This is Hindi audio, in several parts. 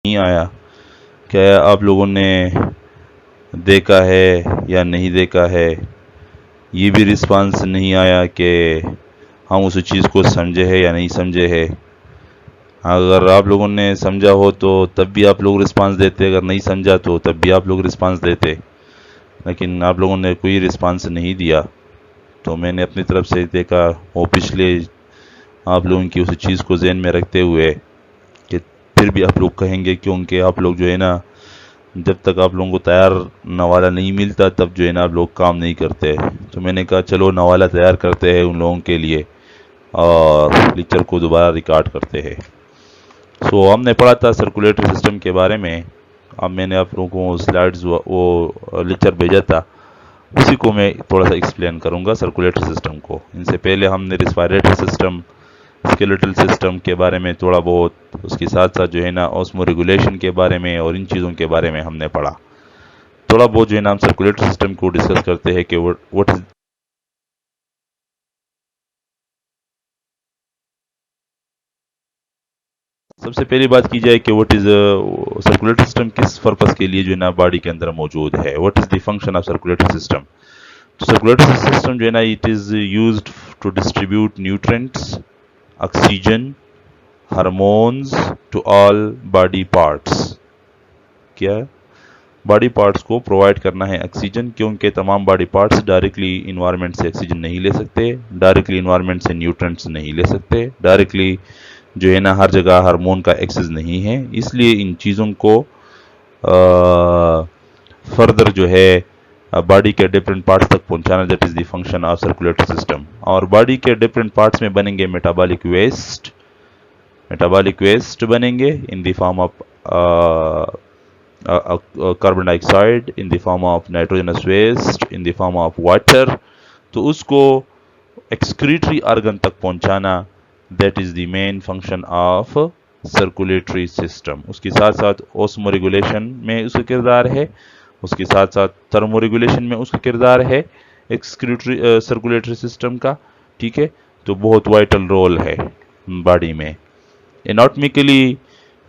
नहीं आया। क्या आप लोगों ने देखा है या नहीं देखा है? ये भी रिस्पांस नहीं आया कि हम उस चीज़ को समझे है या नहीं समझे है। अगर आप लोगों ने समझा हो तो तब भी आप लोग रिस्पांस देते, अगर नहीं समझा तो तब भी आप लोग रिस्पांस देते, लेकिन आप लोगों ने कोई रिस्पांस नहीं दिया। तो मैंने अपनी तरफ से देखा, वो पिछले आप लोगों की उस चीज़ को ज़हन में रखते हुए कि फिर भी आप लोग कहेंगे, क्योंकि आप लोग जो है ना, जब तक आप लोगों को तैयार नवाला नहीं मिलता तब जो है ना आप लोग काम नहीं करते। तो मैंने कहा चलो नवाला तैयार करते हैं उन लोगों के लिए और लेक्चर को दोबारा रिकॉर्ड करते हैं। हमने पढ़ा था सर्कुलेटरी सिस्टम के बारे में। अब मैंने आप लोगों को स्लाइड्स वो लेक्चर भेजा था, उसी को मैं थोड़ा सा एक्सप्लेन करूंगा सर्कुलेटरी सिस्टम को। इनसे पहले हमने रिस्पायरेटरी सिस्टम, स्केलेटल सिस्टम के बारे में थोड़ा बहुत, उसके साथ साथ जो है ना ऑस्मो रेगुलेशन के बारे में और इन चीज़ों के बारे में हमने पढ़ा। थोड़ा बहुत जो है ना हम सर्कुलेटरी सिस्टम को डिस्कस करते हैं कि व्हाट इज। सबसे पहली बात की जाए कि व्हाट इज सर्कुलेटरी सिस्टम किस पर्पस के लिए जो है ना बॉडी के अंदर मौजूद है। What is the function of circulatory system? Circulatory system जो है ना it is used to distribute nutrients, oxygen, hormones to all body parts. क्या बॉडी पार्ट्स को प्रोवाइड करना है ऑक्सीजन, क्योंकि तमाम बॉडी पार्ट्स डायरेक्टली इन्वायरमेंट से ऑक्सीजन नहीं ले सकते, डायरेक्टली इन्वायरमेंट से न्यूट्रिएंट्स नहीं ले सकते, डायरेक्टली जो है ना हर जगह हार्मोन का एक्सेस नहीं है। इसलिए इन चीज़ों को फर्दर जो है बॉडी के डिफरेंट पार्ट्स तक पहुंचाना, that is the function of circulatory system. और बॉडी के डिफरेंट पार्ट्स में बनेंगे मेटाबॉलिक वेस्ट, बनेंगे in the form of carbon dioxide, in the form of nitrogenous waste, in the form of water. तो उसको एक्सक्रीटरी ऑर्गन तक पहुंचाना, that is the main function of circulatory system. उसके साथ साथ ऑस्मो रेगुलेशन में उसका किरदार है, उसके साथ साथ थर्मो रेगुलेशन में उसका किरदार है एक्सक्रीटरी सर्कुलेटरी सिस्टम का। ठीक है, तो बहुत वाइटल रोल है बॉडी में। एनाटॉमिकली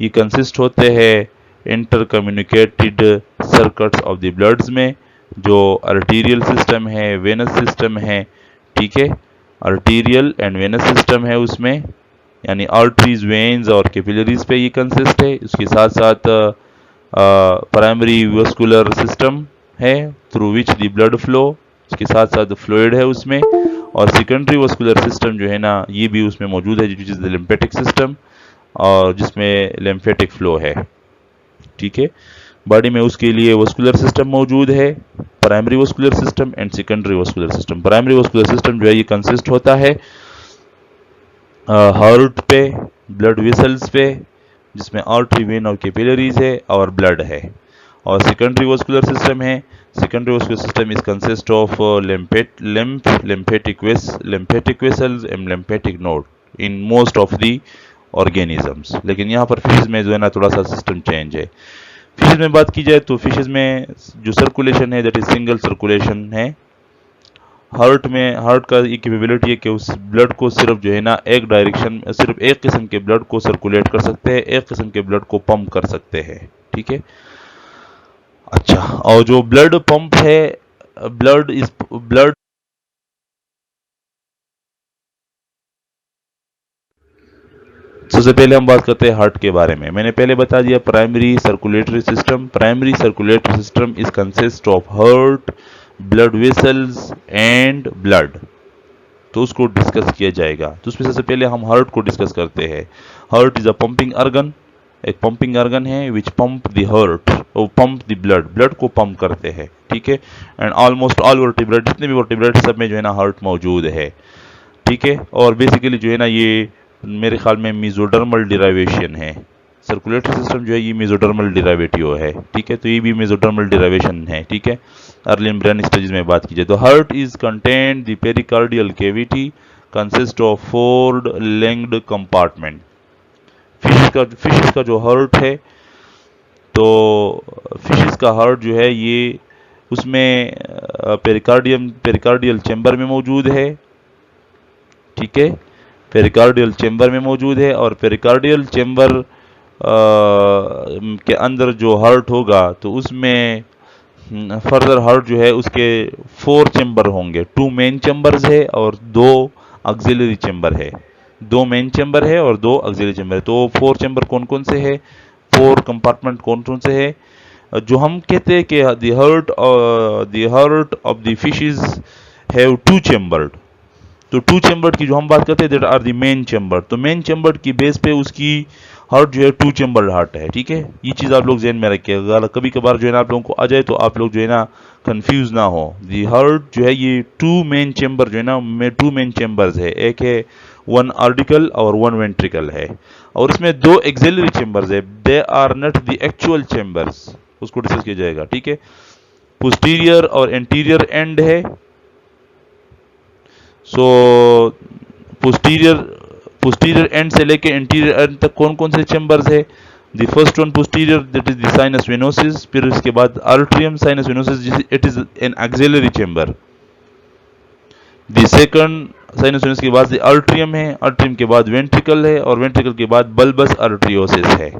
ये कंसिस्ट होते हैं inter communicated circuits of the bloods में, जो आर्टीरियल सिस्टम है, वेनस सिस्टम है। ठीक है, आर्टीरियल एंड वेनस सिस्टम है उसमें, यानी आर्टरीज, वेन्स और कैपिलरीज पे ये कंसिस्ट है। उसके साथ साथ प्राइमरी वस्कुलर सिस्टम है through which the blood flow, उसके साथ साथ फ्लूइड है उसमें। और सेकेंडरी वस्कुलर सिस्टम जो है ना ये भी उसमें मौजूद है, which is the lymphatic system, और जिसमें लिम्फेटिक फ्लो है। ठीक है, बॉडी में उसके लिए वस्कुलर सिस्टम मौजूद है, primary vascular system and secondary vascular system. Primary vascular system जो है ये कंसिस्ट होता है हार्ट पे, ब्लड वेसल्स पे, जिसमें आर्टरी, वेन और कैपिलरीज है और ब्लड है। और सेकेंडरी वस्कुलर सिस्टम है, secondary vascular system is consist of lymphatic vessels and lymphatic node in most of the organisms। लेकिन यहाँ पर फिशेज में जो है ना थोड़ा सा सिस्टम चेंज है। फिशेज में बात की जाए तो फिशेज में जो सर्कुलेशन है दैट इज सिंगल सर्कुलेशन है। हार्ट में, हार्ट का ये कैपेबिलिटी है कि उस ब्लड को सिर्फ जो है ना एक डायरेक्शन, सिर्फ एक किस्म के ब्लड को सर्कुलेट कर सकते हैं, एक किस्म के ब्लड को पंप कर सकते हैं। ठीक है, अच्छा, और जो ब्लड पंप है, ब्लड सबसे पहले हम बात करते हैं हार्ट के बारे में। मैंने पहले बता दिया primary circulatory system. Primary circulatory system is consist of heart, blood vessels and blood. तो उसको डिस्कस किया जाएगा। तो उसमें सबसे पहले हम हार्ट को डिस्कस करते हैं। Heart is a pumping organ, एक पंपिंग ऑर्गन है विच पंप द हार्ट, वो पंप द ब्लड, ब्लड को पंप करते हैं। ठीक है, एंड ऑलमोस्ट ऑल वर्टिब्रेट, जितने भी वर्टिब्रेट सब में जो है ना हार्ट मौजूद है। ठीक है, और बेसिकली जो है ना ये मेरे ख्याल में मेसोडर्मल डिराइवेशन है। सर्कुलेटरी सिस्टम जो है ये मेसोडर्मल डिराइवेटिव है। ठीक है, तो ये भी मेसोडर्मल डिराइवेशन है। ठीक है, अर्ली एम्ब्रियन स्टेज में बात की जाए तो heart is content the pericardial cavity consist of 4 linked compartment. Fishes का जो हार्ट है, तो फिशेस का हार्ट जो है ये उसमें पेरिकार्डियल चेंबर में मौजूद है। ठीक है, पेरिकार्डियल चेंबर में मौजूद है, और पेरिकार्डियल चेंबर के अंदर जो हार्ट होगा तो उसमें फर्दर हार्ट जो है उसके 4 चेंबर होंगे। 2 मेन चेंबर्स है और 2 ऑक्सिलरी चेंबर है। 2 मेन चेंबर है और 2 ऑक्सिलरी चेंबर है। तो 4 चेंबर कौन कौन से है, 4 कंपार्टमेंट कौन कौन से है? जो हम कहते हैं कि the heart of the fishes have 2 chambered. तो 2 चेंबर्ड की जो हम बात करते हैं that are the main chamber. तो मेन चेंबर की बेस पे उसकी हार्ट जो है 2 चेंबर्ड हार्ट है। ठीक है, ये चीज आप लोग ध्यान में रखिएगा, कभी कभार जो है ना आप लोगों को आ जाए तो आप लोग जो है ना कंफ्यूज ना हो। दी हार्ट जो है ये 2 मेन चेंबर जो है ना, में 2 मेन चेंबर्स है, एक है 1 आर्टिकल और 1 वेंट्रिकल है, और इसमें 2 एक्सिलरी चेंबर्स है। They are not the actual chambers, उसको डिस्कस किया जाएगा। ठीक है, पोस्टीरियर और एंटीरियर एंड है। सो पोस्टीरियर पोस्टीरियर एंड से लेके एंटीरियर एंड तक कौन कौन से चेंबर्स है? The first one posterior, that is the sinus venosus. फिर इसके बाद atrium sinus venosus, it is an accessory chamber. The second sinus venosus के बाद आर्ट्रियम है, आर्ट्रियम के बाद वेंट्रिकल है, और वेंट्रिकल के बाद बल्बस आर्ट्रियोसिस है।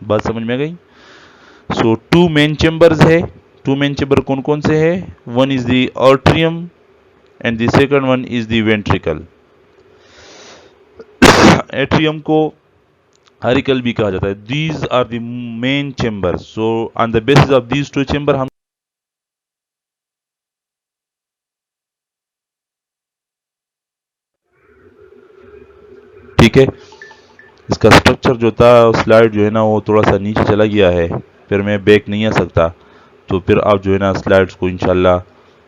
बात समझ में गई? सो 2 मेन चेंबर्स है। 2 मेन चेंबर कौन कौन से है? One is the atrium and the second one is the ventricle. Atrium को हरिकल भी कहा जाता है। These are the main chamber. So on the basis of these 2 chamber हम ठीक है, इसका स्ट्रक्चर जो था स्लाइड जो है ना वो थोड़ा सा नीचे चला गया है, फिर मैं बैक नहीं आ सकता, तो फिर आप जो है ना स्लाइड्स को इंशाल्लाह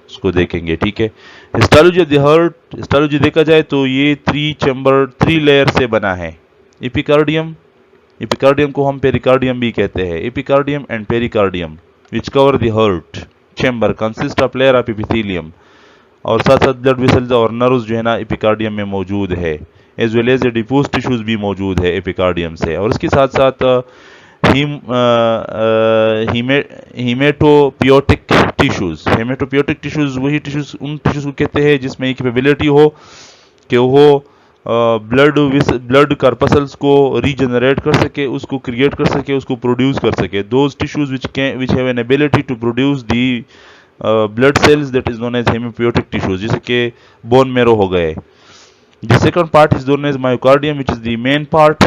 उसको देखेंगे। ठीक है, histology of the heart, histology देखा जाए तो ये 3 चेंबर 3 लेयर से बना है। एपिकार्डियम, एपिकार्डियम को हम पेरिकार्डियम भी कहते हैं। Epicardium and pericardium which cover the heart chamber consist of layer of epithelium, और साथ साथ ब्लड वेसल्स और नर्व्स जो है ना एपिकार्डियम में मौजूद है, as well as adipose tissues भी मौजूद है एपिकार्डियम से। और इसके साथ साथ हीमेटोपियोटिक टिश्यूज। हेमेटोपियोटिक टिश्यूज वही टिश्यूज, उन टिश्यूज को कहते हैं जिसमें कैपेबिलिटी हो कि वो ब्लड कार्पसल्स को रीजनरेट कर सके, उसको क्रिएट कर सके, उसको प्रोड्यूस कर सके। Those tissues which have an ability to produce the blood cells that is known as haemopoietic tissues, जैसे कि बोन मेरो हो गए। The second part is known as myocardium, which is the main part,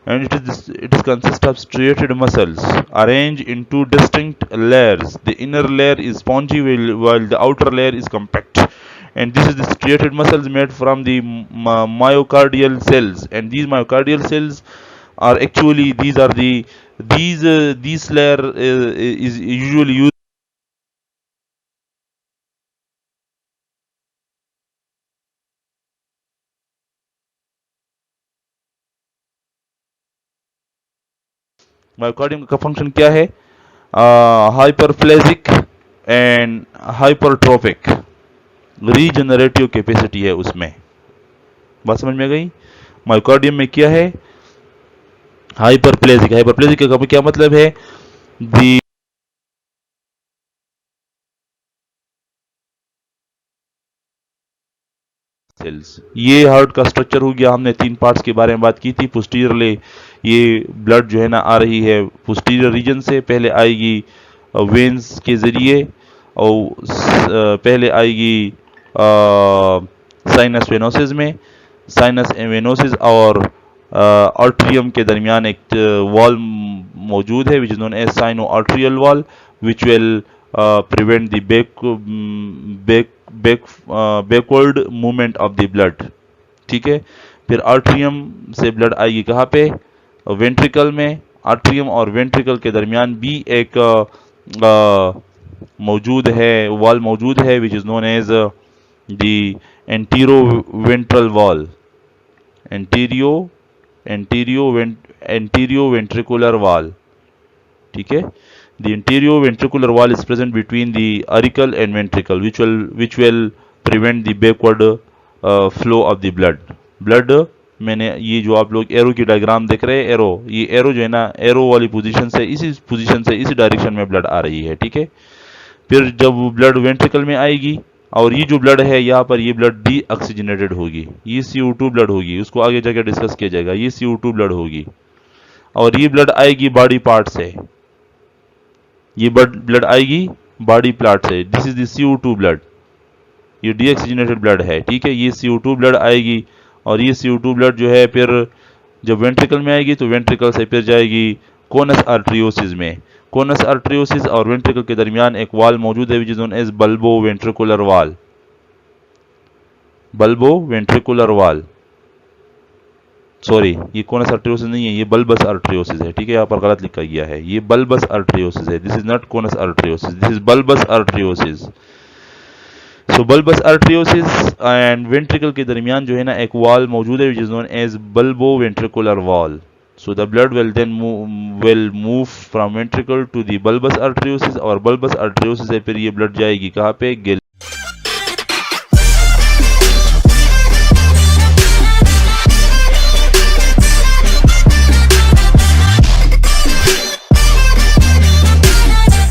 and it is consist of striated muscles arranged into distinct layers. The inner layer is spongy while the outer layer is compact. And this is the striated muscles made from the myocardial cells. And these myocardial cells are actually these layer is usually used. Myocardium का फंक्शन क्या है? हाइपरप्लेजिक एंड हाइपरट्रोफिक रीजनरेटिव कैपेसिटी है उसमें। बात समझ में गई? मायोकार्डियम में क्या है? हाइपरप्लेजिक। हाइपरप्लेजिक का क्या मतलब है? दी सेल्स। ये हार्ट का स्ट्रक्चर हो गया। हमने 3 पार्ट्स के बारे में बात की थी। पोस्टीरियरली ये ब्लड जो है ना आ रही है पोस्टीरियर रीजन से, पहले आएगी वेन्स के जरिए, और पहले आएगी साइनस वेनोसिस में। साइनस वेनोसिस और आर्ट्रियम के दरमियान एक वॉल मौजूद है which is known as sino atrial wall, which will prevent the backward movement of the blood। ठीक है, फिर आर्ट्रियम से ब्लड आएगी कहाँ पे? वेंट्रिकल में। आर्ट्रियम और वेंट्रिकल के दरमियान भी एक मौजूद है, वॉल मौजूद है which is known as the antero ventral wall. Anterior ventricular wall. ठीक है, the anterior ventricular wall is present between the auricle and ventricle, which will prevent the backward flow of the blood। मैंने ये जो आप लोग एरो की डायग्राम देख रहे हैं, एरो, ये एरो जो है ना, एरो वाली पोजीशन से, इसी डायरेक्शन में ब्लड आ रही है। ठीक है, फिर जब ब्लड वेंट्रिकल में आएगी, और ये जो ब्लड है यहाँ पर, ये ब्लड डी ऑक्सीजनेटेड होगी, ये CO2 ब्लड होगी, उसको आगे जाकर डिस्कस किया जाएगा। ये CO2 ब्लड होगी। और ये ब्लड आएगी बॉडी पार्ट से, ये ब्लड आएगी बॉडी पार्ट से। This is the CO2 blood, ये डीऑक्सीजनेटेड ब्लड है, ठीक है। ये CO2 ब्लड आएगी और ये CO2 ब्लड जो है फिर जब वेंट्रिकल में आएगी तो वेंट्रिकल से फिर जाएगी कोनस आर्टरियोसिस में। कोनस आर्टरियोसिस और वेंट्रिकल के दरमियान एक वाल मौजूद है which is known as bulbo ventricular wall. Bulbo ventricular wall, sorry ये कोनस आर्टरियोसिस नहीं है, ये बल्बस आर्टरियोसिस है, ठीक है। यहाँ पर गलत लिखा गया है, ये बल्बस आर्टरियोसिस है। This is not conus arteriosus, this is bulbus arteriosus. So bulbus arteriosus and ventricle के दरमियान जो है ना एक वॉल मौजूद है which is known as bulbo ventricular wall. So the blood will move from ventricle to the bulbous arteriosus और bulbous arteriosus से फिर ये ब्लड जाएगी कहाँ पे,